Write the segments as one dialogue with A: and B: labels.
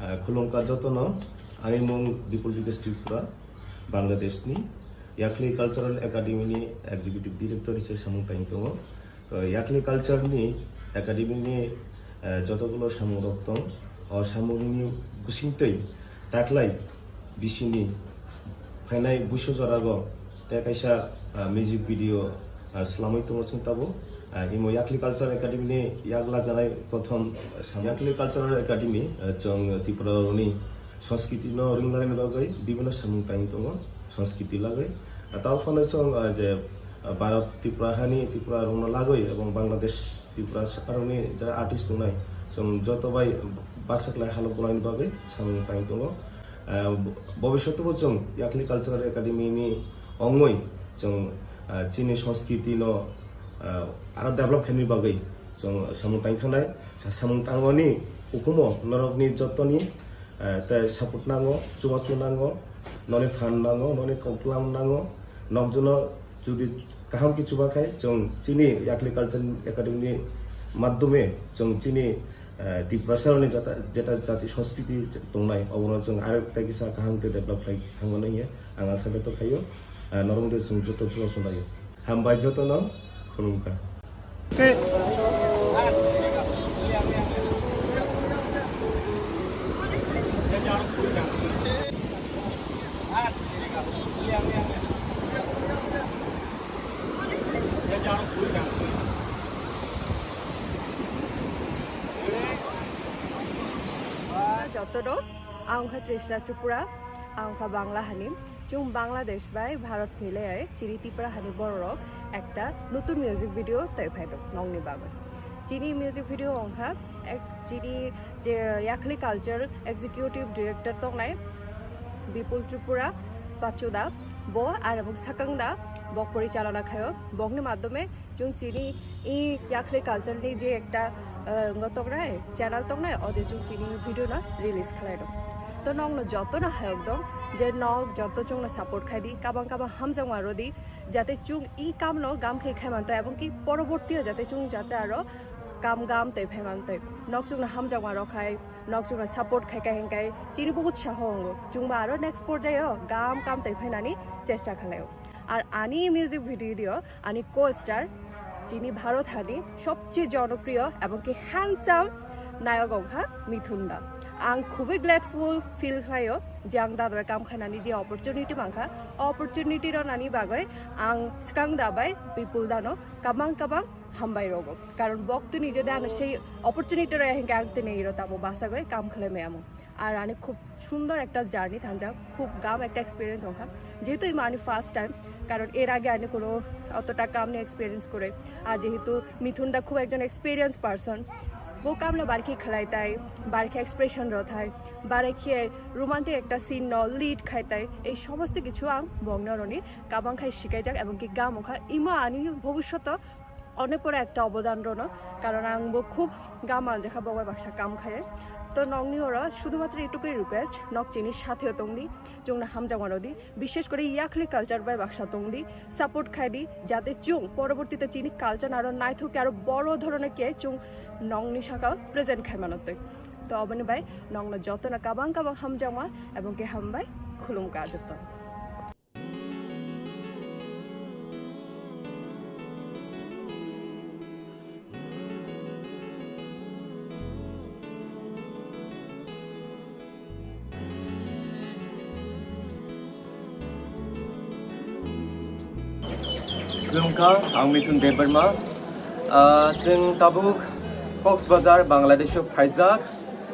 A: खुलुमका जतनो आंनि मुं बिपुल बिकास त्रिपुरा बांलादेशनि याखलि कालचारेल एकाडेमिनि एक्जिकिउटिभ डिरेक्टर हिसाबै सामुंथाय दङ याखलि कालचारनि एकाडेमिनि जतगुलो सामुरक दं सामुंनि गुसिंतै दाख्लै बिसिनि फायनाय बुइस' जरागो तेकाइसा मिउजिक भिडिअ स्लामै दङ जों ताबो इमो याखलि कालचार एकाडेमिनि यागला जानाय प्रथम याखलि कालचार एकाडेमि जों त्रिपुरानि संस्कृति न रिंलायनि बागै विभिन्न सामुंथाय दङ संस्कृति लागै तारफानो जों जे भारत त्रिपुरा हानि त्रिपुरा रंना लागै एबं बांलादेश त्रिपुरा सरकारनि जा आर्टिस्ट दंनाय जों जतबाय बाक्साख्लाय हालबनायनि बागै सामुंथाय दङ भबिष्यतबो जों याखलि कालचार एकाडेमिनि अंगै जों चीनी संस्कृति न आरो डेभलप खालामनायनि बागै जों सामुंथाय खानाय सामुंथायनि उखुमो नरकनि जतनि सापर्ट नांगौ चुवाचु नांगौ ननि फान नांगौ ननि कमप्लाम नांगौ नमजुनो जुदि गाहाम किचुबाखाय जों चीनी याखलि कालचार एकाडेमिनि माध्यमे जों चीनी त्रिपुरा सरकारनि जेटा जाति संस्कृति दंनाय अबनो जों आरो तागिसा गाहाम डेभलप खालामनो आं आसा बेथ' खायो नरमदे जों जत जुवासुनायो हामबाय जतनो खुलुमका
B: যতনো आंखा त्रिशना त्रिपुरा आंखा बांला हानि जों बांलादेश बाय भारत मिले चिनी त्रिपुरा हानि बरक একটা নতুন মিউজিক ভিডিও তাই ফাইতো নংনি বাগৈ চিনি মিউজিক ভিডিও অংখা এক চিনি যে याखलि কালচার এক্সিকিউটিভ ডিরেক্টর তংনাই বিপুল ত্রিপুরা পাচুদা ব আর এবং সাকাংদা বক পরিচালনা খায় বকনি মাধ্যমে जों চিনি ই याखलि কালচারনি যে একটা তংনাই চ্যানেল তংনাই অদে जों চিনি ভিডিও না রিলিজ খালাইদো তো নংনো যত না হায়ক দং যে নক যত চুংনা সাপোর্ট খাইদি কাবাং কাবাং হামজাং মারদি যাতে চুং ই কাম ন গাম খাই খাইমানতো এবং কি পরবর্তীও যাতে চুং যাতে আরো কাম গাম তাই ফাইমানতো নক চুংনা হামজাং মার খাই নক চুংনা সাপোর্ট খাইকা হেংকাই চিনি বহুত সাহঙ্গ চুংবা আরো নেক্সট পর্যায়েও গাম কাম তাই ফাইনানি চেষ্টা খালায় আর আনি মিউজিক ভিডিও দিও আনি কো স্টার চিনি ভারত হানি সবচেয়ে জনপ্রিয় এবং কি হ্যান্ডসাম নায়ক অংখা মিথুন দা आं खुबै ग्लेडफुल फिल खायो जे आं दादा काम खानानि जे अपरचुनिटी मांखा अपरचुनिटी रनानि बागै आं सिकां दाबाय बिपुल दानो काबां काबां हामबाय रगो कारण बक्तनि जे दानो সেই अपरचुनिटी रे हेंके आं तने इरो ताबो बासागै काम खालामে আমো আর আনি খুব সুন্দর একটা জার্নি থানজা খুব গাম একটা এক্সপেরিয়েন্স ওখা যেহেতু এই মানে ফার্স্ট টাইম কারণ এর আগে আনি কোনো অতটা কাম নিয়ে এক্সপেরিয়েন্স করে আর যেহেতু মিথুনদা খুব একজন এক্সপেরিয়েন্স পারসন वो काम ना बारखी खलाइताय बारखी एक्सप्रेशन रथाय बारखी रोमांटिक एक सीन न लिड खाइताय এই সমস্ত কিছু আং বংনরনি কাবাং খাই শিখাই যাক এবং কি গাম ওখা ইমা আনি ভবিষ্যৎ অনেক বড় একটা অবদান রন কারণ আং খুব গাম আনজাখা বগাই বাক্সা কাম খায় তো নংনি ওরা শুধুমাত্র এটুকুই রিকোয়েস্ট নক চিনির সাথেও তংদি जोंना हामजांगरदी বিশেষ করে याखलि কালচার বাই বাক্সা তংদি সাপোর্ট খাইদি যাতে চুং পরবর্তীতে চিনি কালচার আরো নাই থকে আরো বড় ধরনের কে চুং নংনি শাখা প্রেজেন্ট খাইমানতে তো অবনি বাই নংনা যতনা কাবাং কাবাং হামজাংমা এবং কে হামবাই খুলুমকা যত
C: Lumka, ang Mithun Deberma. Jeng tabuk Kokborok Bangladesh Phaijak.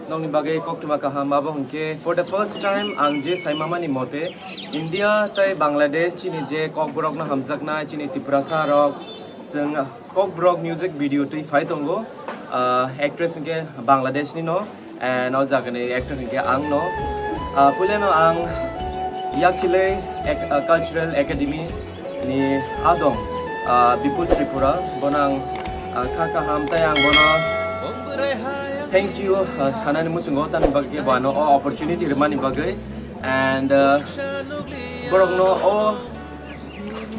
C: Nongni bagay koktuma kaham abo hungke for the first time ang je saimamani mote India tai Bangladesh chini je Kokborok na hamjak na chini Tripura sarok jeng Kokborok music video tui phai tongo actress hungke Bangladesh ni no and no jagani actor hungke ang no pule no ang याखलि cultural academy ni adong Bipul Tripura bonang kaka hamtai ang bono thank you sanani muchungo tan bagge bano opportunity remani bagay and borok no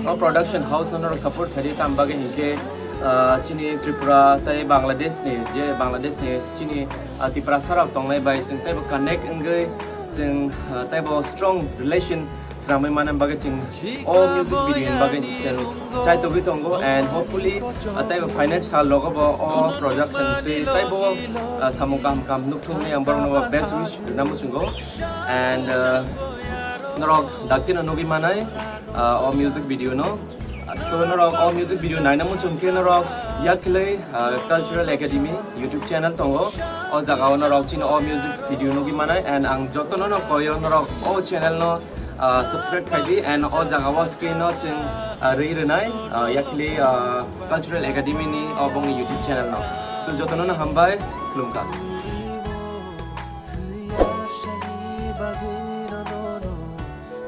C: o production house no support thari tam bagay hinke chini Tripura tai Bangladesh ni je Bangladesh ni chini Tripura sarap tongnai bai sing tai connect engai sing tai bo strong relation ramai mana bagai ching all music video bagai ching chai to Tongo and hopefully tai bo finance sal logo bo all production pe tai bo samukam kam nukthung ni ambar no best wish namu chungo and norok daktin no gi manai all music video no so norok all music video nai namu chungke norok yakle cultural academy YouTube channel tongo o jaga norok chin all music video no gi manai and ang joto no koyo norok all channel no subscribe khaidi and all jaga wa screen no ching rei renai yakle cultural academy ni obong YouTube channel no so joto no hambai klungka